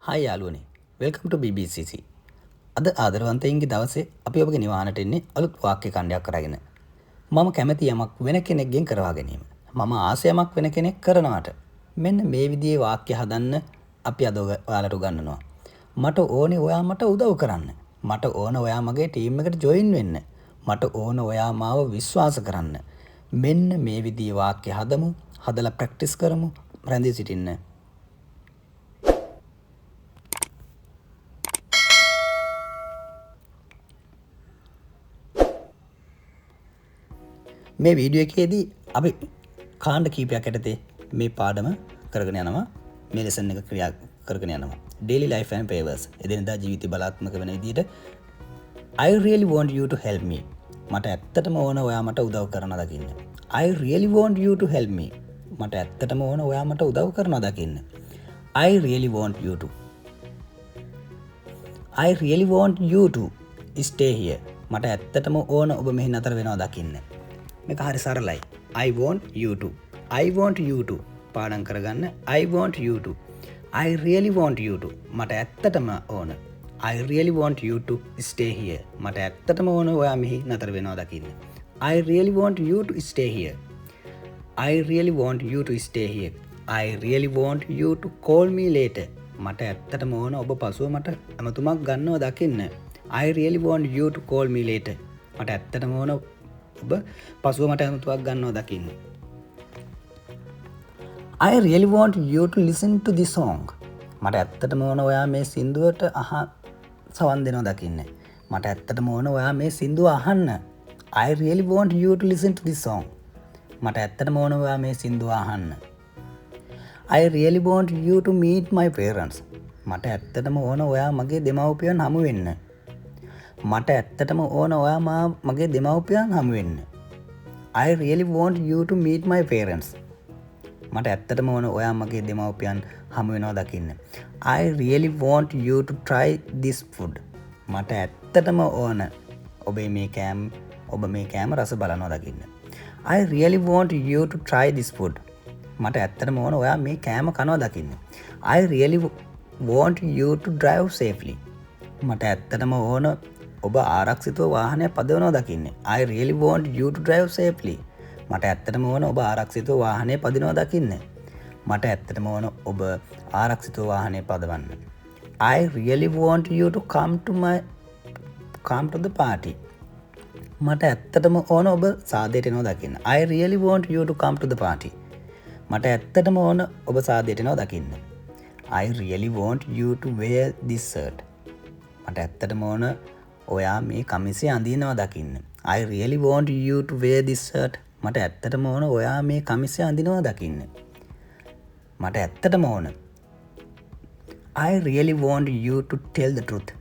Hi යාළුවනේ welcome ටු BBCC. අද ආදරවන්තයින්ගේ දවසේ අපි ඔබගේ නිවහනට එන්නේ අලුත් වාක්‍ය ඛණ්ඩයක් කරගෙන. මම කැමති යමක් වෙන කෙනෙක්ගෙන් කරවා ගැනීම. මම ආස යමක් වෙන කෙනෙක් කරනවට. මෙන්න මේ විදිහේ වාක්‍ය හදන්න අපි අද ඔයාලට උගන්වනවා. මට ඕනේ ඔයා මට උදව් කරන්න. මට ඕන ඔයා මගේ ටීම් එකට ජොයින් වෙන්න. මට ඕන ඔයා මාව විශ්වාස කරන්න. මෙන්න මේ විදිහේ වාක්‍ය හදමු. හදලා ප්‍රැක්ටිස් කරමු. රැඳී සිටින්න. මේ වීඩියෝ එකේදී අපි කාණ්ඩ කීපයක් යටතේ මේ පාඩම කරගෙන යනවා. මේ ලෙසන් එක ක්‍රියා කරගෙන යනවා. daily life and favors. එදිනෙදා ජීවිතය බලාත්මක වෙන විදිහට I really want you to help me. මට ඇත්තටම ඕන ඔයා මට උදව් කරනවා දකින්න. I really want you to help me. මට ඇත්තටම ඕන ඔයා මට උදව් කරනවා දකින්න. I really want you to. I really want you to stay here. මට ඇත්තටම ඕන ඔබ මෙහි නතර වෙනවා දකින්න. මේක හරි සරලයි. I want you to. I want you to. පාඩම් කරගන්න. I want you to. I really want you to. මට ඇත්තටම ඕන. I really want you to stay here. මට ඇත්තටම ඕන ඔයා මෙහි නතර වෙනවා දකින්න. I really want you to stay here. I really want you to stay here. I really want you to call me later. මට ඇත්තටම ඕන ඔබ පසුව මට ඇමතුමක් ගන්නවා දකින්න. I really want you to call me later. මට ඇත්තටම ඕන ඔබ පසුව මට ඇමතුමක් ගන්නවා දකින්න. I really want you to listen to this song. මට ඇත්තටම ඕන ඔයා මේ සින්දුවට සවන් දෙනවා දකින්න. මට ඇත්තටම ඕන ඔයා මේ සින්දුව අහන්න. I really want you to listen to this song. මට ඇත්තටම ඕන ඔයා මේ සින්දුව අහන්න. I really want you to meet my parents. මට ඇත්තටම ඕන ඔයා මගේ දෙමව්පියන් හමු වෙන්න. මට ඇත්තටම ඕන ඔයා මගේ දෙමව්පියන් හමු වෙන්න. I really want you to meet my parents. මට ඇත්තටම ඕන ඔයා මගේ දෙමව්පියන් හමු වෙනවා දකින්න. I really want you to try this food. මට ඇත්තටම ඕන ඔබ මේ කෑම රස බලනවා දකින්න. I really want you to try this food. මට ඇත්තටම ඕන ඔයා මේ කෑම කනවා දකින්න. I really want you to drive safely. මට ඇත්තටම ඕන ඔබ ආරක්ෂිතව වාහනය පදවනවා දකින්න. I really want you to drive safely. මට ඇත්තටම ඕන ඔබ ආරක්ෂිතව වාහනය පදිනවා දකින්න. මට ඇත්තටම ඕන ඔබ ආරක්ෂිතව වාහනය පදවන්න. I really want you to come to the party. මට ඇත්තටම ඕන ඔබ සාදයට එනවා දකින්න. I really want you to come to the party. මට ඇත්තටම ඕන ඔබ සාදයට එනවා දකින්න. I really want you to wear this shirt. මට ඇත්තටම ඕන ඔයා මේ කමිසය අඳිනවා දකින්න. I really want you to wear this shirt. මට ඇත්තටම ඕන ඔයා මේ කමිසය අඳිනවා දකින්න. මට ඇත්තටම ඕන. I really want you to tell the truth.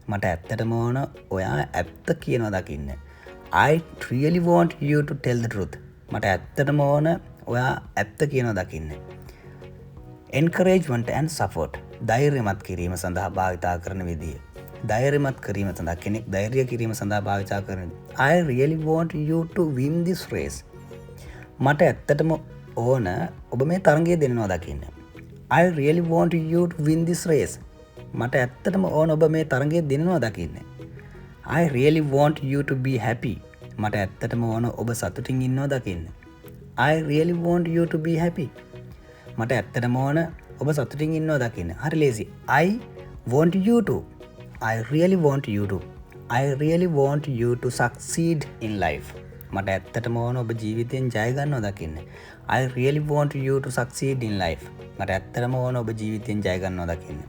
මට ඇත්තටම ඕන ඔයා ඇත්ත කියනවා දකින්න. I really want you to tell the truth. මට ඇත්තටම ඕන ඔයා ඇත්ත කියනවා දකින්න. Encouragement and support. ධෛර්යමත් කිරීම සඳහා භාවිතා කරන විදිය. ධෛර්යමත් කිරීම සඳහා කෙනෙක් ධෛර්ය කිරීම සඳහා භාවිතා කරන. I really want you to win this race. මට ඇත්තටම ඕන ඔබ මේ තරගය දෙනවා දකින්න. I really want you to win this race. මට ඇත්තටම ඕන ඔබ මේ තරගය දෙනවා දකින්න. I really want you to be happy. මට ඇත්තටම ඕන ඔබ සතුටින් ඉන්නවා දකින්න. I really want you to be happy. මට ඇත්තටම ඕන ඔබ සතුටින් ඉන්නවා දකින්න. හරි ලේසි. I want you to. I really want you to. I really want you to succeed in life. මට ඇත්තටම ඕන ඔබ ජීවිතයෙන් ජය ගන්නවා දකින්න. I really want you to succeed in life. මට ඇත්තටම ඕන ඔබ ජීවිතයෙන් ජය ගන්නවා දකින්න.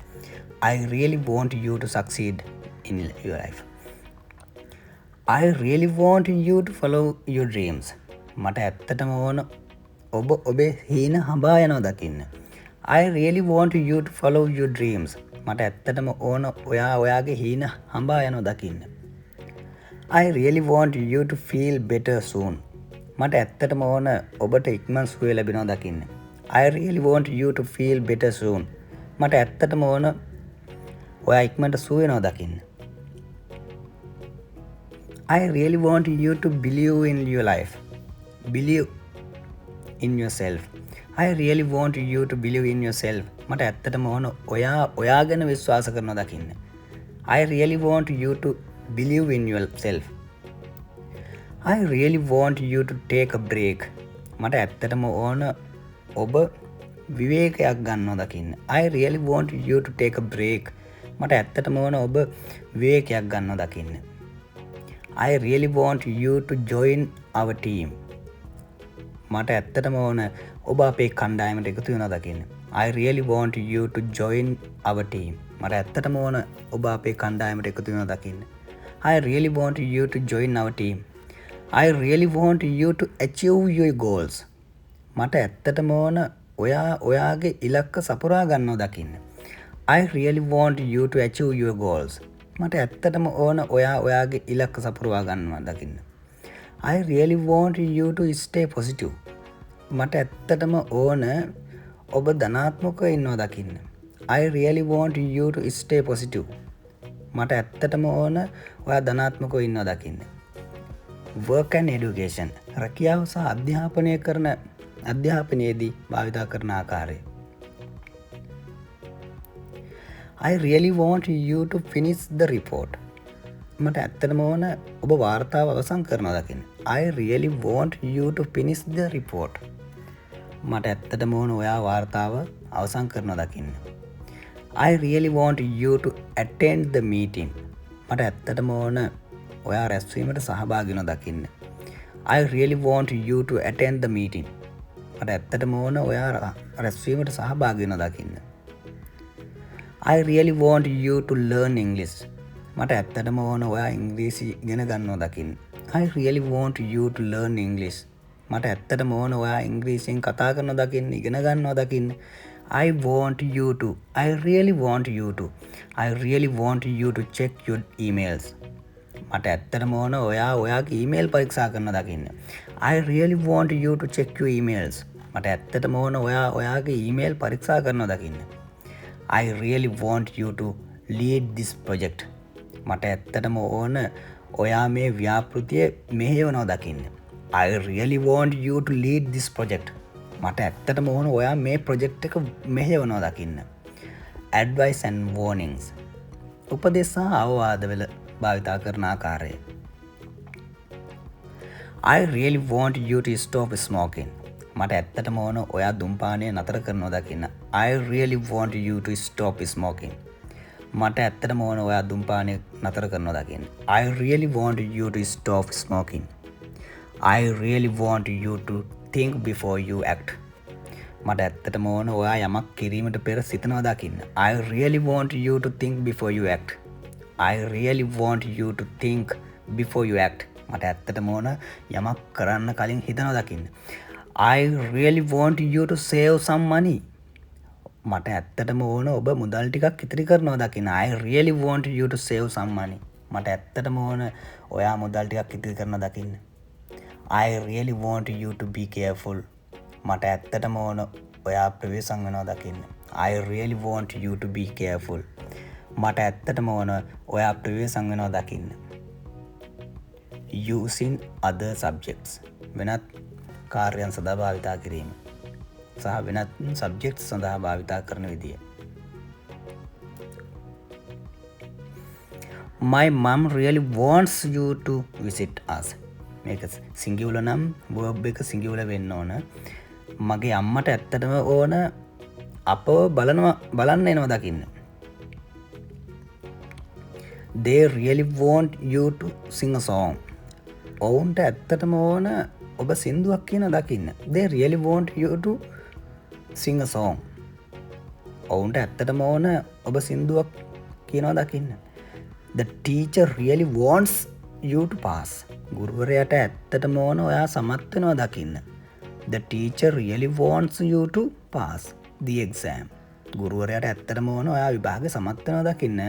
I really want you to succeed in your life. I really want you to follow your dreams. මට ඇත්තටම ඕන ඔබ ඔබේ හීන හඹා යනවා දකින්න. I really want you to follow your dreams. මට ඇත්තටම ඕන ඔයා ඔයාගේ හීන හඹා යනවා දකින්න. I really want you to feel better soon. මට ඇත්තටම ඕන ඔබට ඉක්මන් සුවය ලැබෙනවා දකින්න. I really want you to feel better soon. මට ඇත්තටම ඕන ඔයා ඉක්මනට සුව වෙනවා දකින්න. I really want you to believe in your life. Believe in yourself. I really want you to believe in yourself. මට ඇත්තටම ඕන ඔයා ගැන විශ්වාස කරනවා දකින්න. I really want you to believe in yourself. I really want you to take a break. මට ඇත්තටම ඕන ඔබ විවේකයක් ගන්නවා දකින්න. I really want you to take a break. මට ඇත්තටම ඕන ඔබ විවේකයක් ගන්නවා දකින්න. I really want you to join our team. මට ඇත්තටම ඕන ඔබ අපේ කණ්ඩායමට එකතු වෙනවා දකින්න. I really want you to join our team. මට ඇත්තටම ඕන ඔබ අපේ කණ්ඩායමට එකතු වෙනවා දකින්න. I really want you to join our team. I really want you to achieve your goals. මට ඇත්තටම ඕන ඔයාගේ ඉලක්ක සපුරා ගන්නවා දකින්න. I really want you to achieve your goals. මට ඇත්තටම ඕන ඔයාගේ ඉලක්ක සපුරවා ගන්නවා දකින්න. I really want you to stay positive. මට ඇත්තටම ඕන ඔබ ධනාත්මකව ඉන්නවා දකින්න. I really want you to stay positive. මට ඇත්තටම ඕන ඔයා ධනාත්මකව ඉන්නවා දකින්න. Work and education. රැකියාව සහ අධ්‍යාපනයේදී භාවිතා කරන ආකාරය. I really want you to finish the report. මට ඇත්තටම ඕන ඔබ වාර්තාව අවසන් කරනවා දකින්න. I really want you to finish the report. මට ඇත්තටම ඕන ඔයා වාර්තාව අවසන් කරනවා දකින්න. I really want you to attend the meeting. මට ඇත්තටම ඕන ඔයා රැස්වීමට සහභාගී වෙනවා දකින්න. I really want you to attend the meeting. මට ඇත්තටම ඕන ඔයා රැස්වීමට සහභාගී වෙනවා දකින්න. I really want you to learn English. මට ඇත්තටම ඕන ඔයා ඉංග්‍රීසි ඉගෙන ගන්නවා දකින්න. I really want you to learn English. මට ඇත්තටම ඕන ඔයා ඉංග්‍රීසියෙන් කතා කරනවා දකින්න, ඉගෙන ගන්නවා දකින්න. I really want you to check your emails. මට ඇත්තටම ඕන ඔයාගේ ඊමේල් පරීක්ෂා කරනවා දකින්න. I really want you to check your emails. මට ඇත්තටම ඕන ඔයාගේ ඊමේල් පරීක්ෂා කරනවා දකින්න. I really want you to lead this project. මට ඇත්තටම ඕන ඔයා මේ ව්‍යාපෘතිය මෙහෙයවනවා දකින්න. I really want you to lead this project. මට ඇත්තටම ඕන ඔයා මේ ප්‍රොජෙක්ට් එක මෙහෙයවනවා දකින්න. Advice and warnings. උපදෙස් සහ අවවාදවල භාවිතා කරන ආකාරය. I really want you to stop smoking. මට ඇත්තටම ඕන ඔයා දුම්පානය නතර කරනවා දකින්න. I really want you to stop smoking. මට ඇත්තටම ඕන ඔයා දුම්පානය නතර කරනවා දකින්න. I really want you to stop smoking. I really want you to think before you act. මට ඇත්තටම ඕන ඔයා යමක් කිරීමට පෙර සිතනවා දකින්න. I really want you to think before you act. I really want you to think before you act. මට ඇත්තටම ඕන යමක් කරන්න කලින් හිතනවා දකින්න. I really want you to save some money. මට ඇත්තටම ඕන ඔබ මුදල් ටිකක් ඉතිරි කරනවා දකින්න. I really want you to save some money. මට ඇත්තටම ඕන ඔයා මුදල් ටිකක් ඉතිරි කරනවා දකින්න. I really want you to be careful. මට ඇත්තටම ඕන ඔයා ප්‍රවේශම් වෙනවා දකින්න. I really want you to be careful. මට ඇත්තටම ඕන ඔයා ප්‍රවේශම් වෙනවා දකින්න. Using other subjects. වෙනත් කාර්යයන් සඳහා භාවිතා කිරීම සහ වෙනත් සබ්ජෙක්ට්ස් සඳහා භාවිතා කරන විදිය. My mom really wants you to visit us. මේක සිංගියුලර් නම් verb එක සිංගියුලර් වෙන්න ඕන. මගේ අම්මට ඇත්තටම ඕන අපව බලන්න එනවා දකින්න. They really want you to sing a song. ඔවුන්ට ඇත්තටම ඕන ඔබ සින්දුවක් කියන දකින්න. They really want you to sing a song. ඔවුන්ට ඇත්තටම ඕන ඔබ සින්දුවක් කියනවා දකින්න. The teacher really wants you to pass. ගුරුවරයාට ඇත්තටම ඕන ඔයා සමත් වෙනවා දකින්න. The teacher really wants you to pass the exam. ගුරුවරයාට ඇත්තටම ඕන ඔයා විභාගෙ සමත් වෙනවා දකින්න.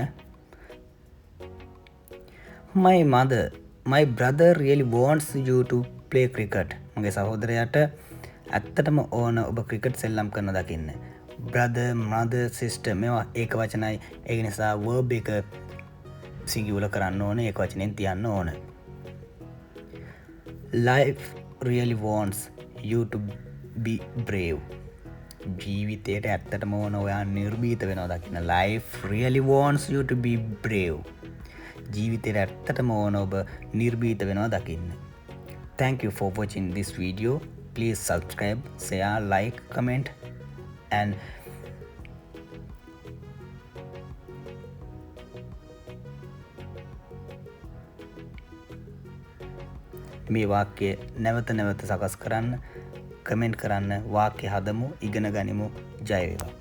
My brother really wants you to play cricket. මගේ සහෝදරයාට ඇත්තටම ඕන ඔබ ක්‍රිකට් සෙල්ලම් කරන දකින්න. Brother, mother, sister මේවා ඒක වචනයි. ඒක නිසා verb එක සිංගියුලර් කරන්න ඕන, ඒක වචනෙන් තියන්න ඕන. Life really wants you to be brave. ජීවිතයට ඇත්තටම ඕන ඔයා නිර්භීත වෙනවා දකින්න. Life really wants you to be brave. ජීවිතයට ඇත්තටම ඕන ඔබ නිර්භීත වෙනවා දකින්න. Thank you for watching this video. Please subscribe, share, like, comment and මේ වාක්‍ය නැවත නැවත සකස් කරන්න, කමෙන්ට් කරන්න, වාක්‍ය හදමු, ඉගෙන ගනිමු. ජය වේවා.